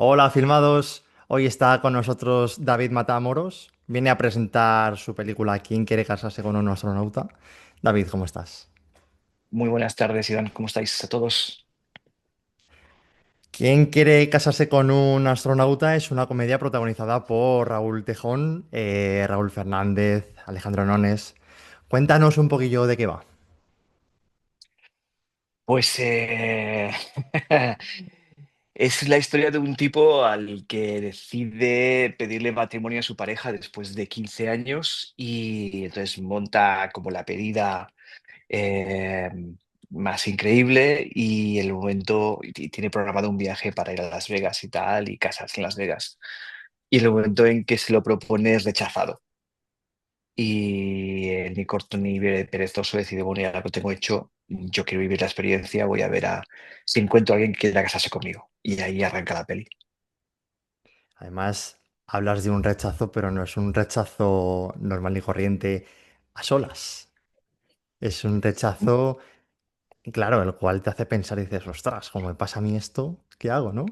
Hola, filmados. Hoy está con nosotros David Matamoros. Viene a presentar su película ¿Quién quiere casarse con un astronauta? David, ¿cómo estás? Muy buenas tardes, Iván. ¿Cómo estáis a todos? ¿Quién quiere casarse con un astronauta? Es una comedia protagonizada por Raúl Tejón, Raúl Fernández, Alejandro Nones. Cuéntanos un poquillo de qué va. Pues es la historia de un tipo al que decide pedirle matrimonio a su pareja después de 15 años y entonces monta como la pedida eh, más increíble y el momento y tiene programado un viaje para ir a Las Vegas y tal y casarse en Las Vegas. Y el momento en que se lo propone es rechazado. Y ni corto ni perezoso decide, bueno, ya lo que tengo hecho, yo quiero vivir la experiencia, voy a ver si encuentro a alguien que quiera casarse conmigo. Y ahí arranca la peli. Además, hablas de un rechazo, pero no es un rechazo normal y corriente a solas. Es un rechazo. Claro, el cual te hace pensar y dices, ostras, como me pasa a mí esto, ¿qué hago, no?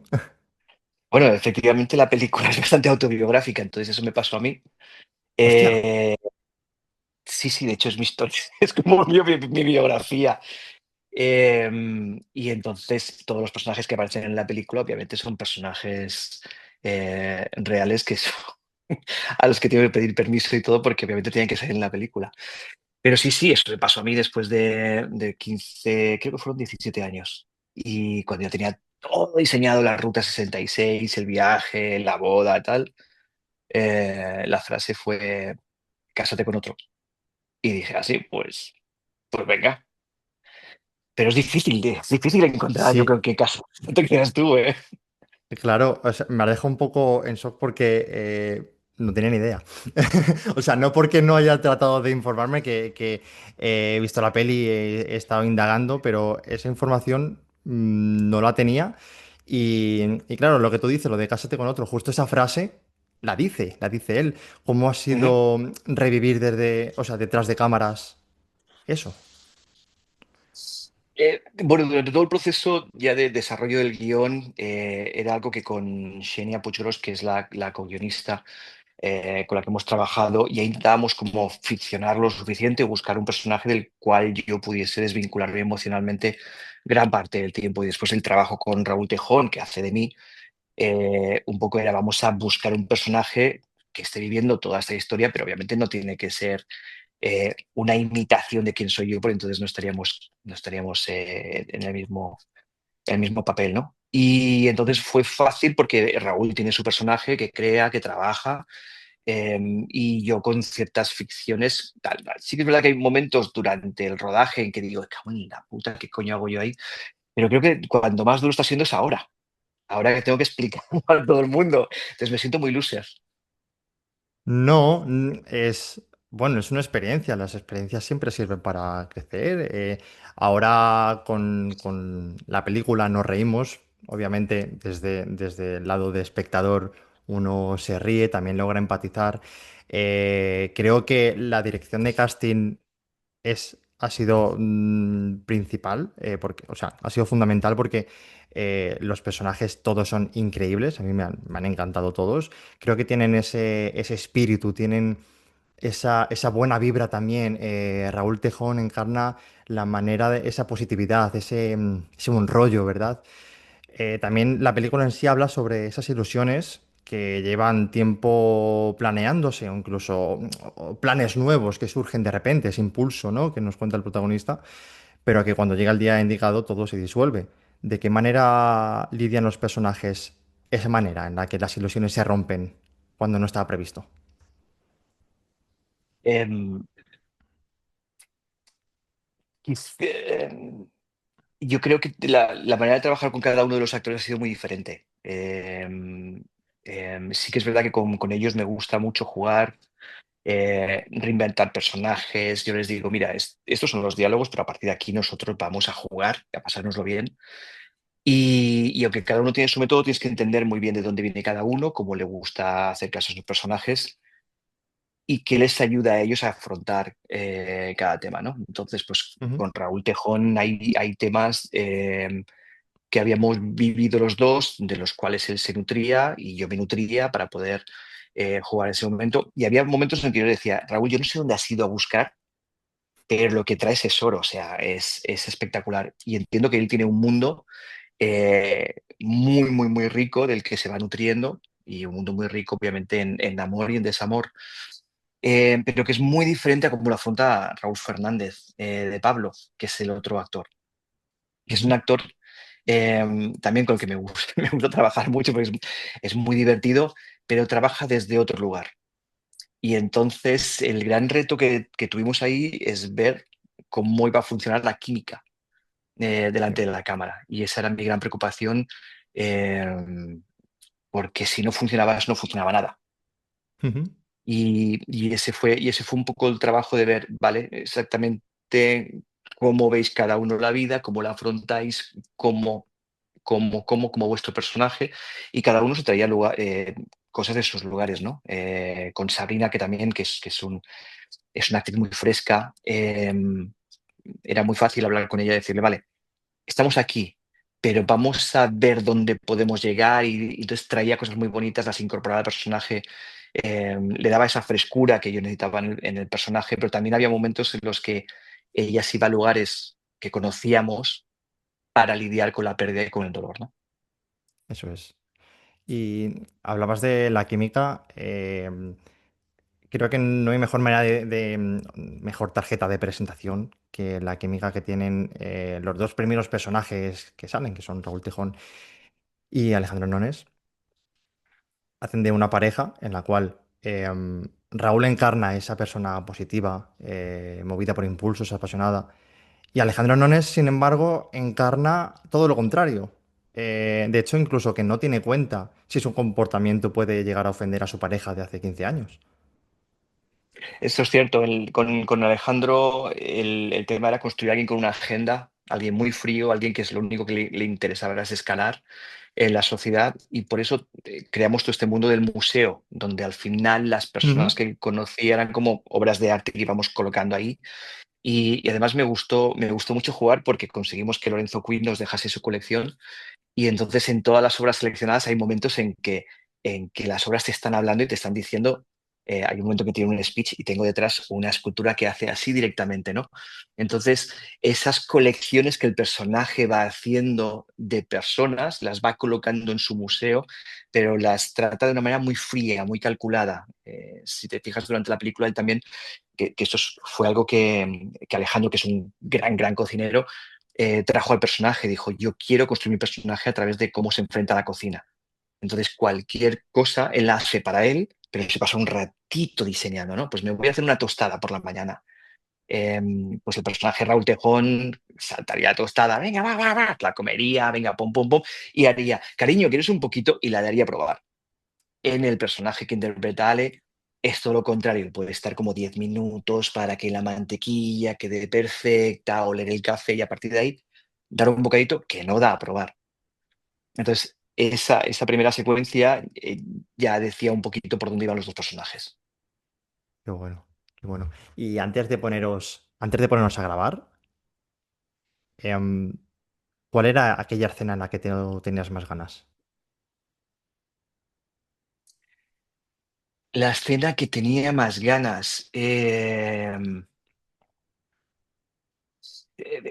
Bueno, efectivamente la película es bastante autobiográfica, entonces eso me pasó a mí. Hostia, Eh, sí, sí, de hecho es mi historia, es como mi biografía. Y entonces todos los personajes que aparecen en la película obviamente son personajes reales a los que tengo que pedir permiso y todo porque obviamente tienen que salir en la película. Pero sí, sí, eso me pasó a mí después de 15, creo que fueron 17 años. Y cuando ya tenía todo diseñado, la Ruta 66, el viaje, la boda, tal, la frase fue, cásate con otro. Y dije, así, pues venga. Pero es difícil encontrar, yo creo sí, que caso. No te creas tú, ¿eh? claro, o sea, me deja un poco en shock porque no tenía ni idea. O sea, no porque no haya tratado de informarme, que he visto la peli, he estado indagando, pero esa información no la tenía. Y claro, lo que tú dices, lo de cásate con otro, justo esa frase la dice él. ¿Cómo ha Ujú. sido revivir desde, o sea, detrás de cámaras eso? Bueno, durante todo el proceso ya de desarrollo del guión, era algo que con Xenia Puiggròs, que es la co-guionista, con la que hemos trabajado, y ahí intentábamos como ficcionar lo suficiente, buscar un personaje del cual yo pudiese desvincularme emocionalmente gran parte del tiempo. Y después el trabajo con Raúl Tejón, que hace de mí, un poco era vamos a buscar un personaje que esté viviendo toda esta historia, pero obviamente no tiene que ser una imitación de quién soy yo, porque entonces no estaríamos en el mismo papel, ¿no? Y entonces fue fácil porque Raúl tiene su personaje que crea, que trabaja, y yo con ciertas ficciones, tal, tal. Sí que es verdad que hay momentos durante el rodaje en que digo, cago en la puta, ¿qué coño hago yo ahí? Pero creo que cuando más duro está siendo es ahora que tengo que explicar a todo el mundo. Entonces me siento muy loser. No, es, bueno, es una experiencia. Las experiencias siempre sirven para crecer. Ahora con la película nos reímos. Obviamente, desde el lado de espectador uno se ríe, también logra empatizar. Creo que la dirección de casting ha sido principal, porque, o sea, ha sido fundamental porque los personajes todos son increíbles, a mí me han encantado todos. Creo que tienen ese espíritu, tienen esa buena vibra también. Raúl Tejón encarna la manera de esa positividad, ese buen rollo, ¿verdad? También la película en sí habla sobre esas ilusiones que llevan tiempo planeándose, o incluso o planes nuevos que surgen de repente, ese impulso, ¿no? Que nos cuenta el protagonista, pero que cuando llega el día indicado todo se disuelve. ¿De qué manera lidian los personajes esa manera en la que las ilusiones se rompen cuando no estaba previsto? Em, yo creo que la manera de trabajar con cada uno de los actores ha sido muy diferente. Sí que es verdad que con ellos me gusta mucho jugar, reinventar personajes. Yo les digo, mira, estos son los diálogos, pero a partir de aquí nosotros vamos a jugar, a pasárnoslo bien. Y aunque cada uno tiene su método, tienes que entender muy bien de dónde viene cada uno, cómo le gusta hacer caso a sus personajes y qué les ayuda a ellos a afrontar cada tema, ¿no? Entonces, pues Ujú. con Raúl Tejón hay temas. que habíamos vivido los dos, de los cuales él se nutría y yo me nutría para poder jugar en ese momento. Y había momentos en que yo le decía, Raúl, yo no sé dónde has ido a buscar, pero lo que traes es oro, o sea, es espectacular. Y entiendo que él tiene un mundo muy, muy, muy rico del que se va nutriendo y un mundo muy rico, obviamente, en amor y en desamor, pero que es muy diferente a cómo lo afronta Raúl Fernández de Pablo, que es el otro actor, que es un Ujú. actor también con el que me gusta, me gusta trabajar mucho porque es muy divertido, pero trabaja desde otro lugar. Y entonces el gran reto que tuvimos ahí es ver cómo iba a funcionar la química Sí. delante de la cámara. Y esa era mi gran preocupación, em, porque si no funcionaba eso, no funcionaba nada. Ujú. Y ese fue un poco el trabajo de ver, ¿vale? Exactamente cómo veis cada uno la vida, cómo la afrontáis, como vuestro personaje, y cada uno se traía cosas de sus lugares, ¿no? Con Sabrina, que también es una actriz muy fresca, era muy fácil hablar con ella y decirle, vale, estamos aquí, pero vamos a ver dónde podemos llegar y entonces traía cosas muy bonitas, las incorporaba al personaje, le daba esa frescura que yo necesitaba en el personaje, pero también había momentos en los que ella se iba a lugares que conocíamos para lidiar con la pérdida y con el dolor, ¿no? Eso es. Y hablabas de la química. Creo que no hay mejor manera mejor tarjeta de presentación que la química que tienen los dos primeros personajes que salen, que son Raúl Tejón y Alejandro Nones. Hacen de una pareja en la cual Raúl encarna a esa persona positiva, movida por impulsos, apasionada. Y Alejandro Nones, sin embargo, encarna todo lo contrario. De hecho, incluso que no tiene cuenta si su comportamiento puede llegar a ofender a su pareja de hace 15 años. Esto es cierto, con Alejandro el tema era construir a alguien con una agenda, alguien muy frío, alguien que es lo único que le interesaba es escalar en la sociedad y por eso creamos todo este mundo del museo, donde al final las personas Ujú. que conocía eran como obras de arte que íbamos colocando ahí. Y además me gustó mucho jugar porque conseguimos que Lorenzo Quinn nos dejase su colección y entonces en todas las obras seleccionadas hay momentos en que las obras te están hablando y te están diciendo, hay un momento que tiene un speech y tengo detrás una escultura que hace así directamente, ¿no? Entonces, esas colecciones que el personaje va haciendo de personas, las va colocando en su museo, pero las trata de una manera muy fría, muy calculada. Si te fijas durante la película, él también, que esto fue algo que Alejandro, que es un gran, gran cocinero, trajo al personaje, dijo, yo quiero construir mi personaje a través de cómo se enfrenta a la cocina. Entonces, cualquier cosa él la hace para él, pero se pasa un ratito diseñando, ¿no? Pues me voy a hacer una tostada por la mañana. Pues el personaje Raúl Tejón saltaría la tostada, venga, va, va, va, la comería, venga, pom, pom, pom, y haría, cariño, ¿quieres un poquito? Y la daría a probar. En el personaje que interpreta Ale, es todo lo contrario, puede estar como 10 minutos para que la mantequilla quede perfecta, oler el café y a partir de ahí dar un bocadito que no da a probar. Entonces, esa primera secuencia ya decía un poquito por dónde iban los dos personajes. Qué bueno, qué bueno. Y antes de ponernos a grabar, em, ¿cuál era aquella escena en la que tenías más ganas? La escena que tenía más ganas.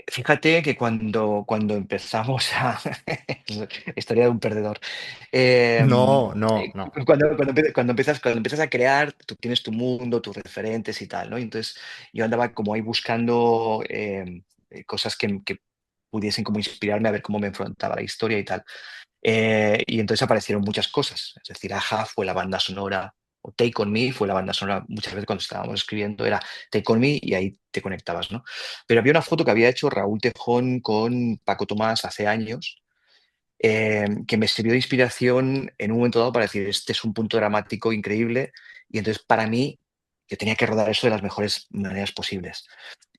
Fíjate que cuando empezamos a historia de un perdedor. No, no, no. Cuando empiezas a crear, tú tienes tu mundo, tus referentes y tal, ¿no? Y entonces, yo andaba como ahí buscando, cosas que pudiesen como inspirarme a ver cómo me enfrentaba la historia y tal. Y entonces aparecieron muchas cosas. Es decir, Aja fue la banda sonora, o Take On Me fue la banda sonora, muchas veces cuando estábamos escribiendo era Take On Me y ahí te conectabas, ¿no? Pero había una foto que había hecho Raúl Tejón con Paco Tomás hace años, que me sirvió de inspiración en un momento dado para decir, este es un punto dramático increíble, y entonces para mí yo tenía que rodar eso de las mejores maneras posibles.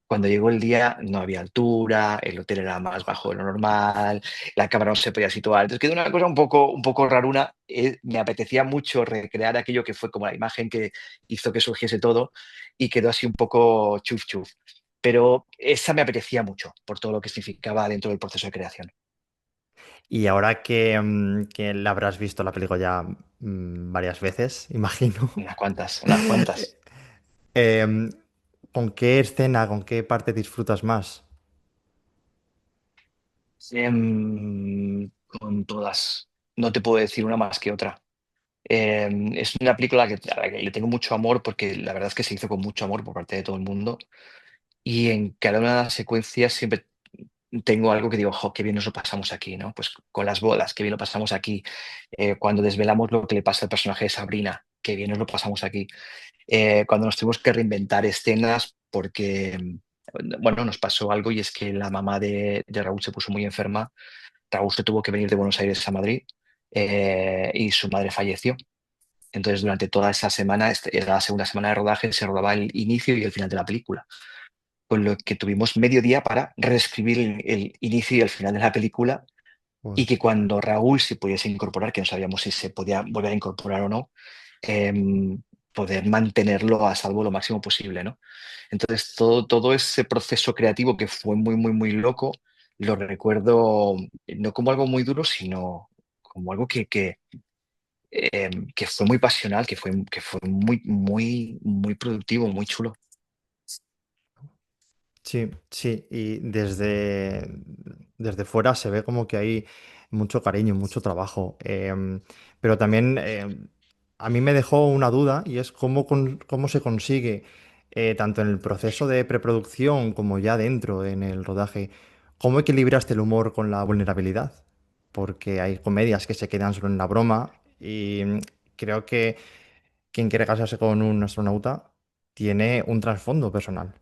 Cuando llegó el día no había altura, el hotel era más bajo de lo normal, la cámara no se podía situar. Entonces quedó una cosa un poco raruna. Me apetecía mucho recrear aquello que fue como la imagen que hizo que surgiese todo y quedó así un poco chuf chuf. Pero esa me apetecía mucho por todo lo que significaba dentro del proceso de creación. Y ahora que la habrás visto la película ya varias veces, imagino. Unas cuantas, unas cuantas. em, ¿Con qué escena, con qué parte disfrutas más? Con todas. No te puedo decir una más que otra. Es una película a la que le tengo mucho amor porque la verdad es que se hizo con mucho amor por parte de todo el mundo. Y en cada una de las secuencias siempre tengo algo que digo: "Jo, qué bien nos lo pasamos aquí", ¿no? Pues con las bodas, qué bien lo pasamos aquí. Cuando desvelamos lo que le pasa al personaje de Sabrina, qué bien nos lo pasamos aquí. Cuando nos tuvimos que reinventar escenas porque, bueno, nos pasó algo y es que la mamá de Raúl se puso muy enferma. Raúl se tuvo que venir de Buenos Aires a Madrid, y su madre falleció. Entonces, durante toda esa semana, era la segunda semana de rodaje, se rodaba el inicio y el final de la película, con lo que tuvimos medio día para reescribir el inicio y el final de la película, y Joder. que cuando Raúl se pudiese incorporar, que no sabíamos si se podía volver a incorporar o no, poder mantenerlo a salvo lo máximo posible, ¿no? Entonces, todo ese proceso creativo que fue muy, muy, muy loco, lo recuerdo no como algo muy duro, sino como algo que fue muy pasional, que fue muy, muy, muy productivo, muy chulo. Sí, sí, y desde fuera se ve como que hay mucho cariño, mucho trabajo. Pero también a mí me dejó una duda y es cómo se consigue, tanto en el proceso de preproducción como ya dentro en el rodaje, cómo equilibraste el humor con la vulnerabilidad. Porque hay comedias que se quedan solo en la broma y creo que quien quiere casarse con un astronauta tiene un trasfondo personal.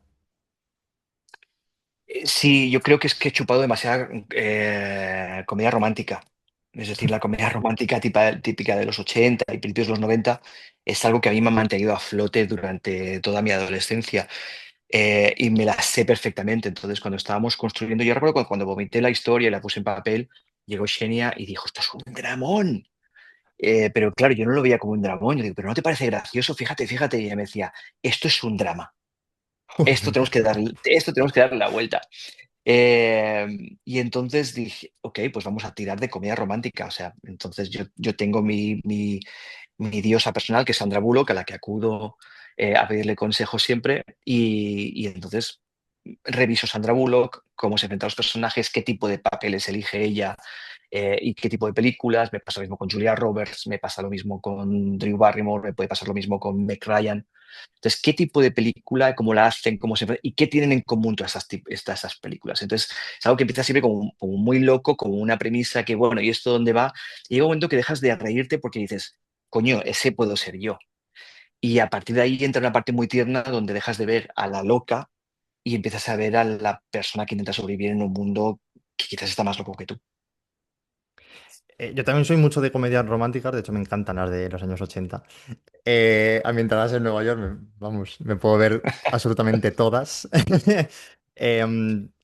Sí, yo creo que es que he chupado demasiada comedia romántica. Es decir, la comedia romántica típica de los 80 y principios de los 90 es algo que a mí me ha mantenido a flote durante toda mi adolescencia. Y me la sé perfectamente. Entonces, cuando estábamos construyendo, yo recuerdo cuando vomité la historia y la puse en papel, llegó Xenia y dijo: "Esto es un dramón". Pero claro, yo no lo veía como un dramón. Yo digo: "¿Pero no te parece gracioso? Fíjate, fíjate". Y ella me decía: "Esto es un drama. Esto tenemos que darle la vuelta". Y entonces dije: "Ok, pues vamos a tirar de comedia romántica". O sea, entonces yo tengo mi diosa personal, que es Sandra Bullock, a la que acudo a pedirle consejos siempre. Y entonces reviso Sandra Bullock, cómo se enfrenta a los personajes, qué tipo de papeles elige ella, y qué tipo de películas. Me pasa lo mismo con Julia Roberts, me pasa lo mismo con Drew Barrymore, me puede pasar lo mismo con Meg Ryan. Entonces, ¿qué tipo de película, cómo la hacen, y qué tienen en común todas esas películas? Entonces, es algo que empieza siempre como muy loco, como una premisa que, bueno, ¿y esto dónde va? Y llega un momento que dejas de reírte porque dices: "Coño, ese puedo ser yo". Y a partir de ahí entra una parte muy tierna donde dejas de ver a la loca y empiezas a ver a la persona que intenta sobrevivir en un mundo que quizás está más loco que tú. Yo también soy mucho de comedias románticas, de hecho me encantan las de los años 80. Ambientadas en Nueva York, vamos, me puedo ver absolutamente todas.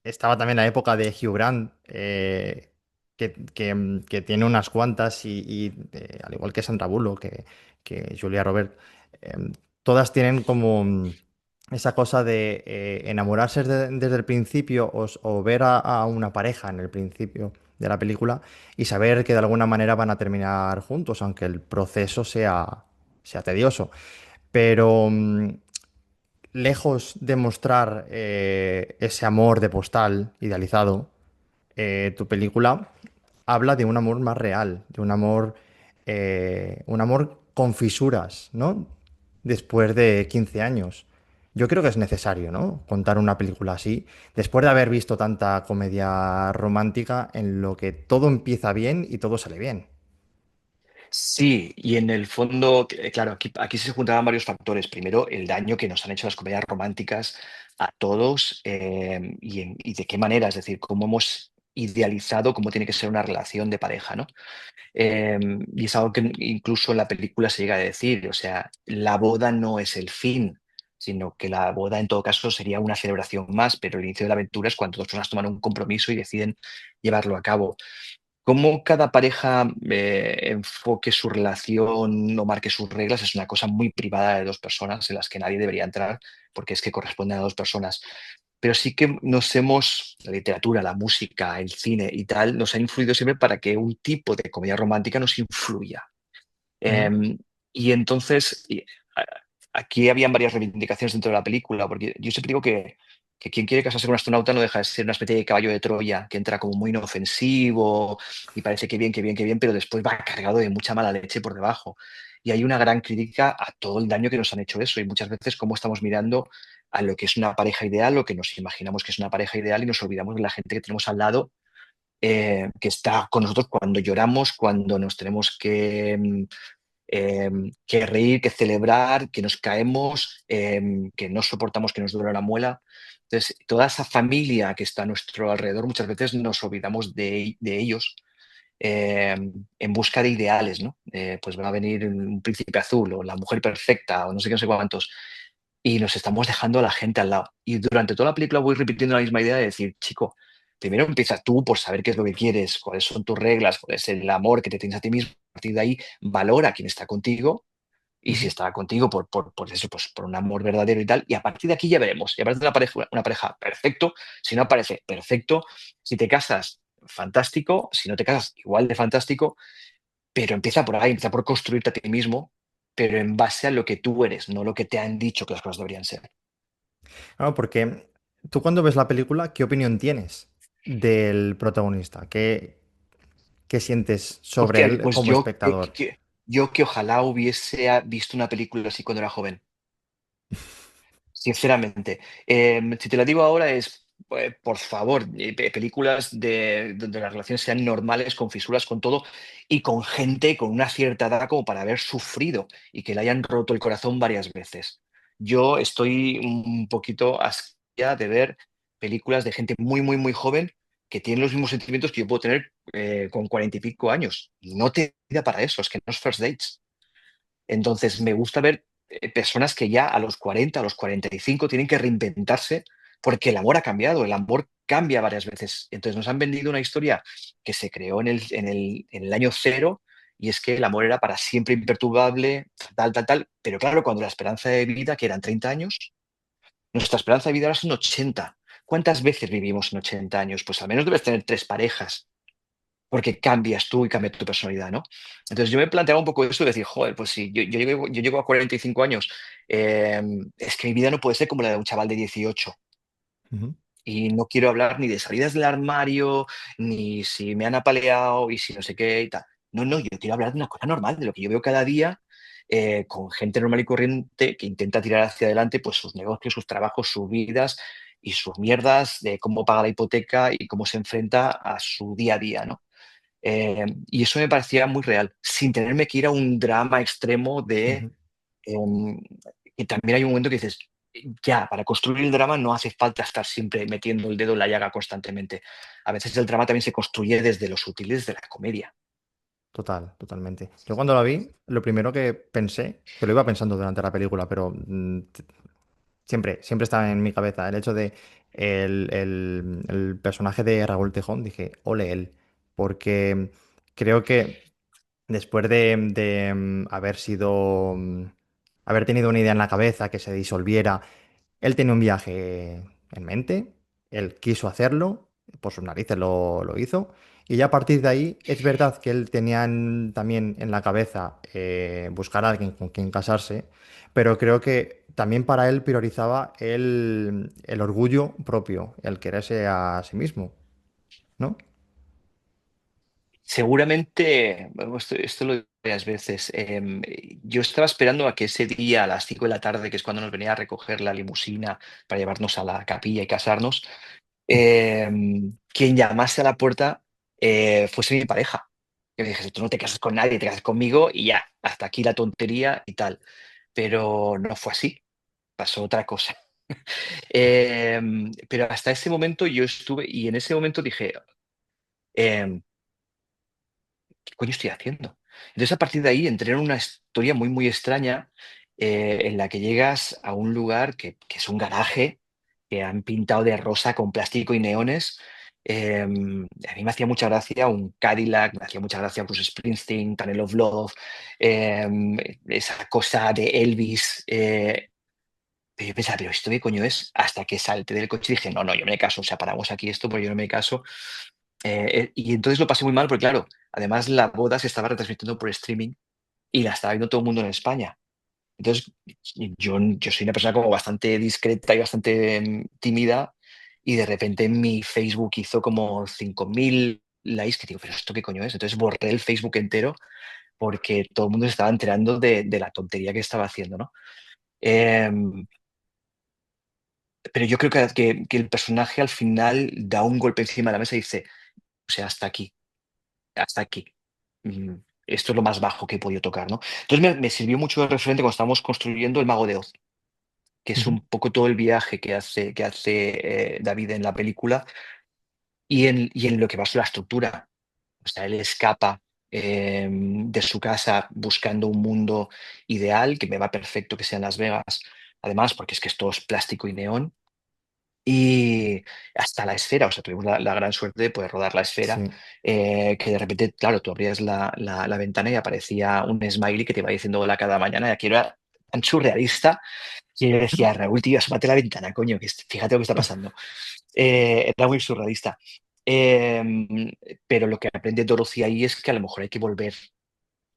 Estaba también la época de Hugh Grant, que tiene unas cuantas, y al igual que Sandra Bullock, que Julia Roberts, em, todas tienen como esa cosa de enamorarse desde el principio o ver a una pareja en el principio de la película y saber que de alguna manera van a terminar juntos, aunque el proceso sea tedioso. Pero lejos de mostrar ese amor de postal idealizado, tu película habla de un amor más real, de un amor con fisuras, ¿no? Después de 15 años. Yo creo que es necesario, ¿no? Contar una película así, después de haber visto tanta comedia romántica en lo que todo empieza bien y todo sale bien. Sí, y en el fondo, claro, aquí se juntaban varios factores. Primero, el daño que nos han hecho las comedias románticas a todos, y de qué manera, es decir, cómo hemos idealizado cómo tiene que ser una relación de pareja, ¿no? Y es algo que incluso en la película se llega a decir, o sea, la boda no es el fin, sino que la boda en todo caso sería una celebración más, pero el inicio de la aventura es cuando dos personas toman un compromiso y deciden llevarlo a cabo. Cómo cada pareja enfoque su relación o marque sus reglas es una cosa muy privada de dos personas en las que nadie debería entrar porque es que corresponden a dos personas. pero sí que la literatura, la música, el cine y tal, nos ha influido siempre para que un tipo de comedia romántica nos influya. Ujú. Em, y entonces, a- aquí habían varias reivindicaciones dentro de la película, porque yo siempre digo que quien quiere casarse con un astronauta no deja de ser una especie de caballo de Troya, que entra como muy inofensivo y parece que bien, que bien, que bien, pero después va cargado de mucha mala leche por debajo. Y hay una gran crítica a todo el daño que nos han hecho eso, y muchas veces cómo estamos mirando a lo que es una pareja ideal, lo que nos imaginamos que es una pareja ideal, y nos olvidamos de la gente que tenemos al lado, que está con nosotros cuando lloramos, cuando nos tenemos que reír, que celebrar, que nos caemos, que no soportamos que nos duele la muela. Entonces, toda esa familia que está a nuestro alrededor, muchas veces nos olvidamos de ellos, eh, en busca de ideales, ¿no? Pues va a venir un príncipe azul o la mujer perfecta o no sé qué, no sé cuántos, y nos estamos dejando a la gente al lado. Y durante toda la película voy repitiendo la misma idea de decir, chico, primero empieza tú por saber qué es lo que quieres, cuáles son tus reglas, cuál es el amor que te tienes a ti mismo. A partir de ahí, valora a quien está contigo, y si Ujú. está contigo por eso, pues por un amor verdadero y tal. Y a partir de aquí ya veremos. Y aparece una pareja perfecto. Si no aparece, perfecto. Si te casas, fantástico. Si no te casas, igual de fantástico. Pero empieza por ahí, empieza por construirte a ti mismo, pero en base a lo que tú eres, no lo que te han dicho que las cosas deberían ser. Claro, porque tú cuando ves la película, ¿qué opinión tienes del protagonista? ¿Qué sientes sobre Hostia, él pues como espectador? yo que ojalá hubiese visto una película así cuando era joven. Sinceramente, si te la digo ahora es, por favor, películas donde las relaciones sean normales, con fisuras, con todo, y con gente con una cierta edad como para haber sufrido y que le hayan roto el corazón varias veces. Yo estoy un poquito asqueada de ver películas de gente muy, muy, muy joven que tiene los mismos sentimientos que yo puedo tener con 40 y pico años. No te da para eso, es que no es first dates. Entonces, me gusta ver personas que ya a los 40, a los 45 tienen que reinventarse porque el amor ha cambiado, el amor cambia varias veces. Entonces, nos han vendido una historia que se creó en el año cero, y es que el amor era para siempre imperturbable, tal, tal, tal. Pero claro, cuando la esperanza de vida, que eran 30 años, nuestra esperanza de vida ahora son 80. ¿Cuántas veces vivimos en 80 años? Pues al menos debes tener tres parejas, porque cambias tú y cambia tu personalidad, ¿no? Entonces yo me planteaba un poco eso de decir, joder, pues si yo llego a 45 años, es que mi vida no puede ser como la de un chaval de 18, Ujú. y no quiero hablar ni de salidas del armario, ni si me han apaleado y si no sé qué y tal. No, no, yo quiero hablar de una cosa normal, de lo que yo veo cada día, con gente normal y corriente que intenta tirar hacia adelante pues sus negocios, sus trabajos, sus vidas y sus mierdas, de cómo paga la hipoteca y cómo se enfrenta a su día a día, ¿no? Y eso me parecía muy real, sin tenerme que ir a un drama extremo Ujú. em, que también hay un momento que dices, ya, para construir el drama no hace falta estar siempre metiendo el dedo en la llaga constantemente. A veces el drama también se construye desde los sutiles de la comedia. Total, totalmente. Yo cuando la vi, lo primero que pensé, que lo iba pensando durante la película, pero siempre estaba en mi cabeza el hecho de el personaje de Raúl Tejón, dije, ole él, porque creo que después de haber haber tenido una idea en la cabeza que se disolviera, él tenía un viaje en mente, él quiso hacerlo, por sus narices lo hizo, y ya a partir de ahí es verdad que él tenía también en la cabeza buscar a alguien con quien casarse, pero creo que también para él priorizaba el orgullo propio, el quererse a sí mismo, ¿no? Seguramente, bueno, esto lo he dicho varias veces, yo estaba esperando a que ese día a las 5 de la tarde, que es cuando nos venía a recoger la limusina para llevarnos a la capilla y casarnos, quien llamase a la puerta fuese mi pareja. Que me dijese, tú no te casas con nadie, te casas conmigo y ya, hasta aquí la tontería y tal. Pero no fue así, pasó otra cosa. Pero hasta ese momento yo estuve, y en ese momento dije, em, ¿qué coño estoy haciendo? Entonces, a partir de ahí entré en una historia muy, muy extraña, en la que llegas a un lugar que es un garaje que han pintado de rosa con plástico y neones. A mí me hacía mucha gracia un Cadillac, me hacía mucha gracia Bruce Springsteen, Tunnel of Love, esa cosa de Elvis. Pero yo pensaba, pero ¿esto qué coño es? Hasta que salté del coche y dije, no, no, yo me caso, o sea, paramos aquí esto porque yo no me caso. Y entonces lo pasé muy mal porque, claro, además la boda se estaba retransmitiendo por streaming y la estaba viendo todo el mundo en España. Entonces, yo soy una persona como bastante discreta y bastante tímida y de repente mi Facebook hizo como 5.000 likes que digo, pero ¿esto qué coño es? Entonces borré el Facebook entero porque todo el mundo se estaba enterando de la tontería que estaba haciendo, ¿no? Em, pero yo creo que el personaje al final da un golpe encima de la mesa y dice, o sea, hasta aquí, hasta aquí. Mm, Esto es lo más bajo que he podido tocar, ¿no? Entonces me sirvió mucho de referente cuando estábamos construyendo El Mago de Oz, que es Ujú. un poco todo el viaje que hace David en la película y en lo que va a ser la estructura. O sea, él escapa de su casa buscando un mundo ideal, que me va perfecto que sea en Las Vegas, además, porque es que esto es plástico y neón. Y hasta la esfera, o sea, tuvimos la gran suerte de poder rodar la esfera, Sí, que de repente, claro, tú abrías la ventana y aparecía un smiley que te iba diciendo hola cada mañana, y aquí era tan surrealista, y yo decía, Raúl, tío, asómate a la ventana, coño, fíjate lo que está pasando. Era muy surrealista. Em, pero lo que aprende Dorothy ahí es que a lo mejor hay que volver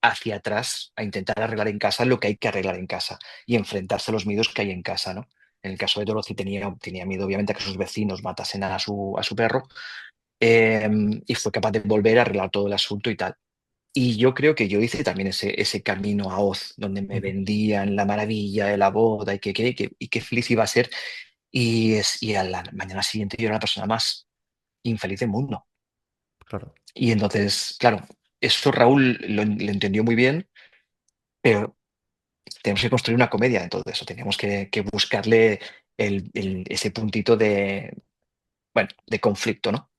hacia atrás a intentar arreglar en casa lo que hay que arreglar en casa y enfrentarse a los miedos que hay en casa, ¿no? En el caso de Dorothy tenía miedo, obviamente, a que sus vecinos matasen a su perro, y fue capaz de volver a arreglar todo el asunto y tal. Y yo creo que yo hice también ese camino a Oz, donde me ujú, vendían la maravilla de la boda y qué feliz iba a ser. Y a la mañana siguiente yo era la persona más infeliz del mundo. claro. Y entonces, claro, eso Raúl lo entendió muy bien, pero tenemos que construir una comedia en todo eso. Teníamos que buscarle ese puntito de, bueno, de conflicto, ¿no?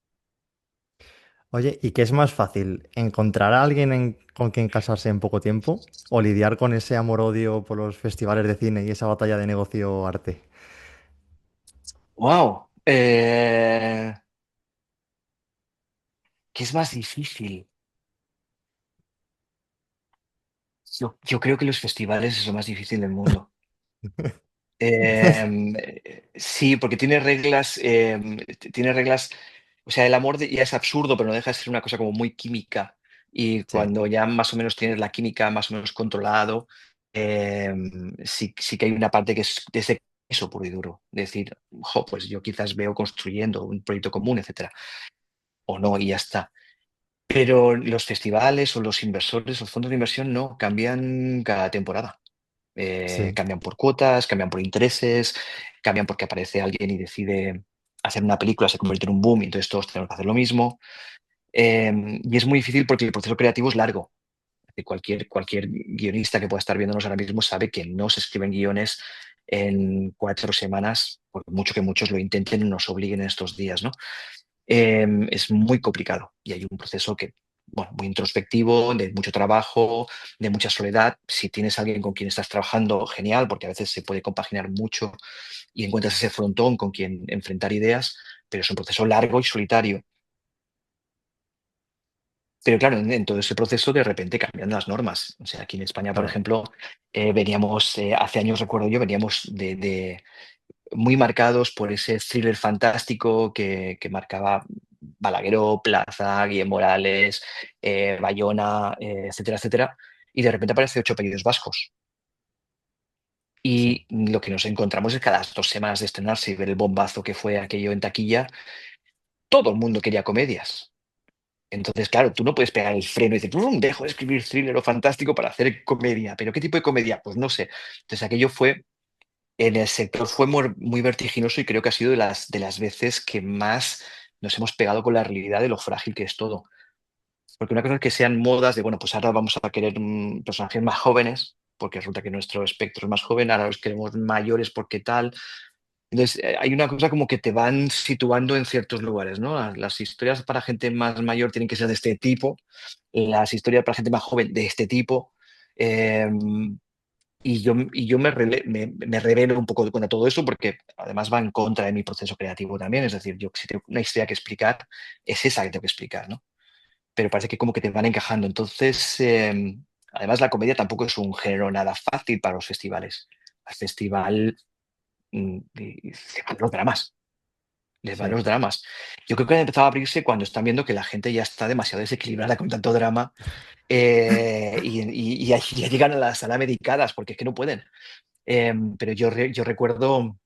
Oye, ¿y qué es más fácil? ¿Encontrar a alguien con quien casarse en poco tiempo o lidiar con ese amor-odio por los festivales de cine y esa batalla de negocio-arte? ¡Wow! ¿Qué es más difícil? Yo creo que los festivales es lo más difícil del mundo. Sí, porque tiene reglas, o sea, el amor ya es absurdo, pero no deja de ser una cosa como muy química. Y Sí, cuando ya más o menos tienes la química más o menos controlado, sí que hay una parte que es de ese eso puro y duro. Decir, jo, pues yo quizás veo construyendo un proyecto común, etcétera, o no, y ya está. Pero los festivales o los inversores, los fondos de inversión no, cambian cada temporada. sí. Cambian por cuotas, cambian por intereses, cambian porque aparece alguien y decide hacer una película, se convierte en un boom y entonces todos tenemos que hacer lo mismo. Y es muy difícil porque el proceso creativo es largo. Cualquier guionista que pueda estar viéndonos ahora mismo sabe que no se escriben guiones en 4 semanas, por mucho que muchos lo intenten y nos obliguen en estos días, ¿no? Es muy complicado y hay un proceso que, bueno, muy introspectivo, de mucho trabajo, de mucha soledad. Si tienes alguien con quien estás trabajando, genial, porque a veces se puede compaginar mucho y encuentras ese frontón con quien enfrentar ideas, pero es un proceso largo y solitario. Pero claro, en todo ese proceso de repente cambian las normas. O sea, aquí en España, por Claro, ejemplo, veníamos, hace años recuerdo yo, veníamos de muy marcados por ese thriller fantástico que marcaba Balagueró, Plaza, Guillem Morales, Bayona, etcétera, etcétera. Y de repente aparece Ocho apellidos vascos. sí. Y lo que nos encontramos es que a las 2 semanas de estrenarse y ver el bombazo que fue aquello en taquilla, todo el mundo quería comedias. Entonces, claro, tú no puedes pegar el freno y decir, dejo de escribir thriller o fantástico para hacer comedia. ¿Pero qué tipo de comedia? Pues no sé. Entonces, aquello fue en el sector fue muy vertiginoso y creo que ha sido de las veces que más nos hemos pegado con la realidad de lo frágil que es todo. Porque una cosa es que sean modas de, bueno, pues ahora vamos a querer personajes más jóvenes, porque resulta que nuestro espectro es más joven, ahora los queremos mayores porque tal. Entonces, hay una cosa como que te van situando en ciertos lugares, ¿no? Las historias para gente más mayor tienen que ser de este tipo, las historias para gente más joven de este tipo. em, y yo me rebelo un poco contra todo eso porque además va en contra de mi proceso creativo también. Es decir, yo si tengo una historia que explicar, es esa que tengo que explicar, ¿no? Pero parece que como que te van encajando. Entonces, además la comedia tampoco es un género nada fácil para los festivales. Al festival, y se van los dramas, les van Sí. los dramas. Yo creo que han empezado a abrirse cuando están viendo que la gente ya está demasiado desequilibrada con tanto drama, y ya llegan a la sala medicadas, porque es que no pueden. Pero yo recuerdo,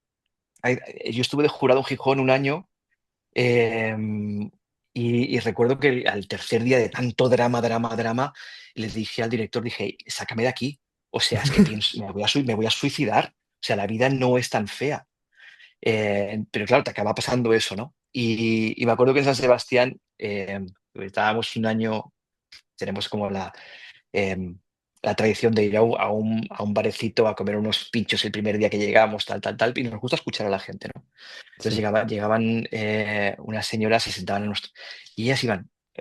yo estuve de jurado en Gijón un año. Em, y recuerdo que al tercer día de tanto drama, drama, drama, le dije al director, dije: "Sácame de aquí". O sea, es que pienso, me voy a suicidar. O sea, la vida no es tan fea. Pero claro, te acaba pasando eso, ¿no? Y me acuerdo que en San Sebastián, estábamos un año, tenemos como em, la tradición de ir a un barecito a comer unos pinchos el primer día que llegamos, tal, tal, tal, y nos gusta escuchar a la gente, ¿no? Entonces Sí. llegaban, unas señoras, se sentaban y ellas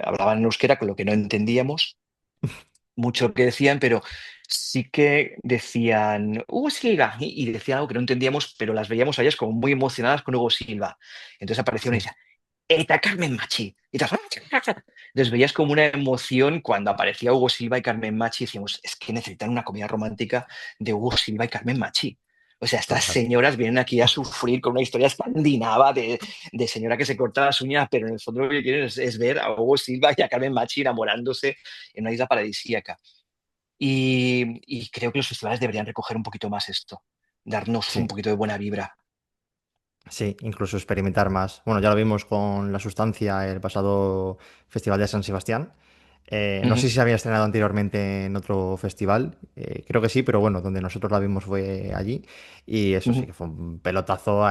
hablaban en euskera, con lo que no entendíamos mucho lo que decían, pero sí que decían Hugo Silva, y decían algo que no entendíamos, pero las veíamos a ellas como muy emocionadas con Hugo Silva. Entonces apareció una y Sí. decía: "Eta Carmen Machi". Y todas, entonces veías como una emoción cuando aparecía Hugo Silva y Carmen Machi, y decíamos: "Es que necesitan una comedia romántica de Hugo Silva y Carmen Machi". O sea, estas Total. señoras vienen aquí a sufrir con una historia escandinava de señora que se corta las uñas, pero en el fondo lo que quieren es ver a Hugo Silva y a Carmen Machi enamorándose en una isla paradisíaca. Y creo que los festivales deberían recoger un poquito más esto, darnos un Sí. poquito de buena vibra. Sí, incluso experimentar más. Bueno, ya lo vimos con La Sustancia el pasado Festival de San Sebastián. No Ujú, sé si se había estrenado anteriormente en otro festival, creo que sí, pero bueno, donde nosotros la vimos fue allí. Y eso sí ujú. que fue un pelotazo.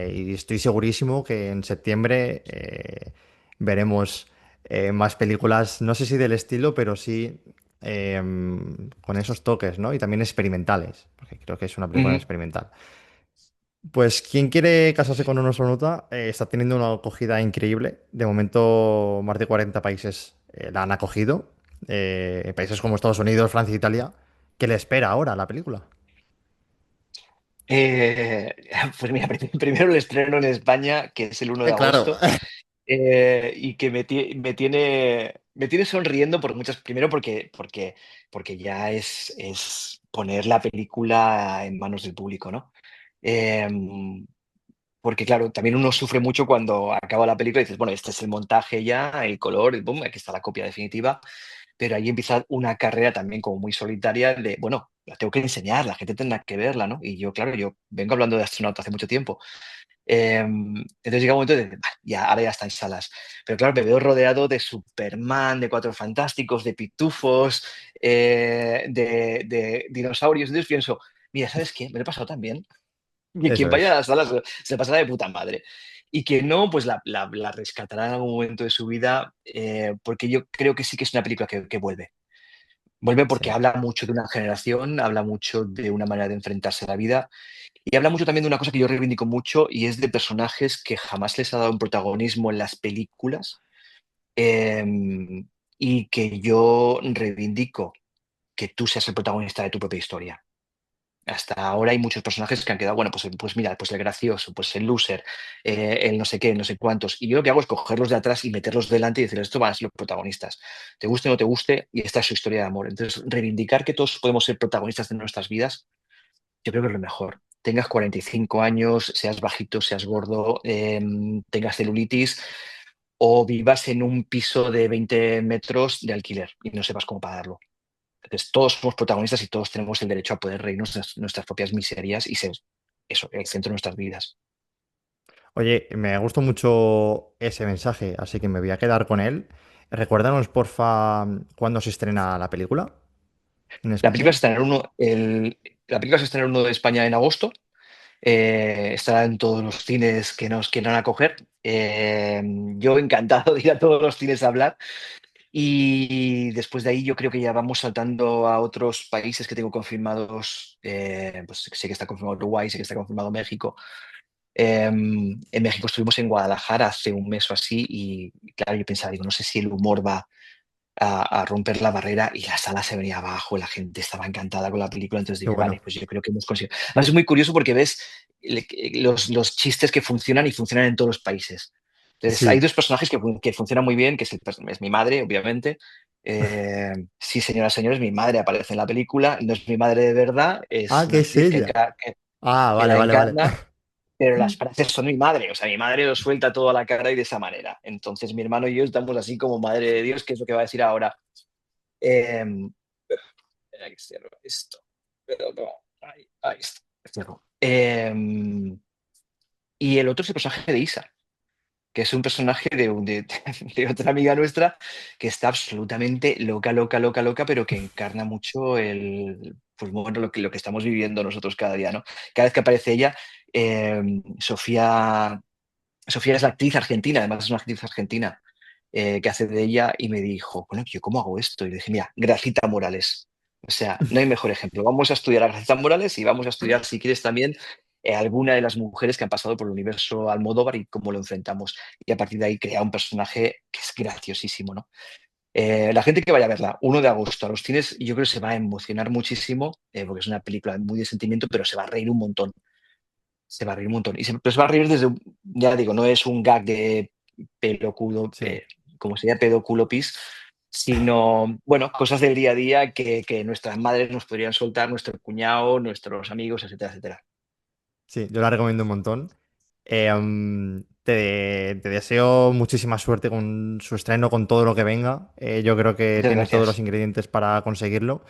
Y estoy segurísimo que en septiembre veremos más películas, no sé si del estilo, pero sí con esos toques, ¿no? Y también experimentales, porque creo que es una película Ujú. experimental. Pues quien quiere casarse con un astronauta está teniendo una acogida increíble. De momento, más de 40 países la han acogido. Países como Estados Unidos, Francia e Italia. ¿Qué le espera ahora a la película? Eh, pues mira, primero el estreno en España, que es el 1 de Claro. agosto, y que me tiene sonriendo por muchas, primero porque ya es poner la película en manos del público, ¿no? Em, Porque claro, también uno sufre mucho cuando acaba la película y dices: "Bueno, este es el montaje ya, el color, y pum, aquí está la copia definitiva". Pero ahí empieza una carrera también como muy solitaria de, bueno, la tengo que enseñar, la gente tendrá que verla, ¿no? Y yo, claro, yo vengo hablando de Astronauta hace mucho tiempo. Entonces llega un momento de, "Bah, ya, ahora ya está en salas". Pero claro, me veo rodeado de Superman, de Cuatro Fantásticos, de pitufos, de dinosaurios. Entonces pienso: "Mira, ¿sabes qué? Me lo he pasado tan bien, y quien Eso vaya es. a las salas se pasará de puta madre". Y quien no, pues la rescatará en algún momento de su vida, porque yo creo que sí que es una película que vuelve. Vuelve porque Sí, habla mucho de una generación, habla mucho de una manera de enfrentarse a la vida, y habla mucho también de una cosa que yo reivindico mucho, y es de personajes que jamás les ha dado un protagonismo en las películas, em, y que yo reivindico, que tú seas el protagonista de tu propia historia. Hasta ahora hay muchos personajes que han quedado, bueno, pues mira, pues el gracioso, pues el loser, el no sé qué, no sé cuántos. Y yo lo que hago es cogerlos de atrás y meterlos delante y decirles: "Esto van a ser los protagonistas. Te guste o no te guste, y esta es su historia de amor". Entonces, reivindicar que todos podemos ser protagonistas de nuestras vidas, yo creo que es lo mejor. Tengas 45 años, seas bajito, seas gordo, tengas celulitis, o vivas en un piso de 20 metros de alquiler y no sepas cómo pagarlo. Entonces, todos somos protagonistas y todos tenemos el derecho a poder reírnos de nuestras propias miserias y ser eso, el centro de nuestras vidas. Oye, me gustó mucho ese mensaje, así que me voy a quedar con él. Recuérdanos, porfa, cuándo se estrena la película en La película España. se estrenará la película se estrenará en 1 de España en agosto. Estará en todos los cines que nos quieran acoger. Yo encantado de ir a todos los cines a hablar. Y después de ahí yo creo que ya vamos saltando a otros países que tengo confirmados. Pues sé que está confirmado Uruguay, sé que está confirmado México. En México estuvimos en Guadalajara hace un mes o así, y claro, yo pensaba, digo, no sé si el humor va a romper la barrera, y la sala se venía abajo, la gente estaba encantada con la película. Entonces Qué dije: "Vale, bueno. pues yo creo que hemos conseguido". Además es muy curioso porque ves los chistes que funcionan, y funcionan en todos los países. Entonces hay Sí. dos personajes que funcionan muy bien, que es mi madre, obviamente. Sí, señoras, señores, mi madre aparece en la película, no es mi madre de verdad, es Ah, una que es actriz ella. Ah, que vale, la vale, vale. encarna. pero las frases son mi madre, o sea, mi madre lo suelta todo a la cara y de esa manera. Entonces mi hermano y yo estamos así como madre de Dios, ¿qué es lo que va a decir ahora? Eh, Espera que cierro esto. Pero no, ahí está. Cierro. Y el otro es el personaje de Isa, que es un personaje de otra amiga nuestra que está absolutamente loca, loca, loca, loca, pero que encarna mucho pues bueno, lo que estamos viviendo nosotros cada día, ¿no? Cada vez que aparece ella, Sofía es la actriz argentina, además es una actriz argentina que hace de ella y me dijo, bueno, ¿yo cómo hago esto? Y le dije, mira, Gracita Morales. O sea, no hay mejor ejemplo. Vamos a estudiar a Gracita Morales y vamos a estudiar, si quieres, también alguna de las mujeres que han pasado por el universo Almodóvar y cómo lo enfrentamos. Y a partir de ahí crea un personaje que es graciosísimo, ¿no? La gente que vaya a verla, 1 de agosto a los cines, yo creo que se va a emocionar muchísimo, porque es una película muy de sentimiento, pero se va a reír un montón. Se va a reír un montón. Pero se va a reír desde, ya digo, no es un gag de pelo culo, Sí. como sería pedo culo pis, sino, bueno, cosas del día a día que nuestras madres nos podrían soltar, nuestro cuñado, nuestros amigos, etcétera, etcétera. Sí, yo la recomiendo un montón. Te deseo muchísima suerte con su estreno, con todo lo que venga. Yo creo que Muchas tiene todos los gracias. ingredientes para conseguirlo,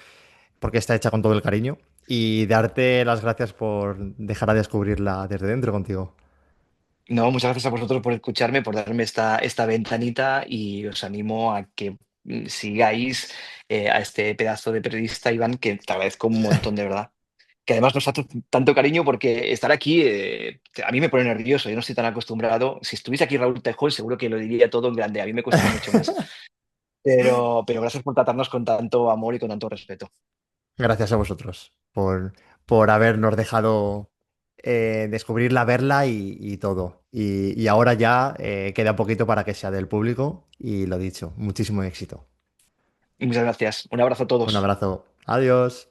porque está hecha con todo el cariño. Y darte las gracias por dejar a descubrirla desde dentro contigo. No, muchas gracias a vosotros por escucharme, por darme esta ventanita y os animo a que sigáis a este pedazo de periodista, Iván, que te agradezco un montón, de verdad. Que además nos hace tanto cariño porque estar aquí a mí me pone nervioso, yo no estoy tan acostumbrado. Si estuviese aquí Raúl Tejón, seguro que lo diría todo en grande, a mí me cuesta mucho más. Pero gracias por tratarnos con tanto amor y con tanto respeto. Gracias a vosotros por habernos dejado descubrirla, verla y todo. Y ahora ya queda poquito para que sea del público. Y lo dicho, muchísimo éxito. Y muchas gracias. Un abrazo a Un todos. abrazo. Adiós.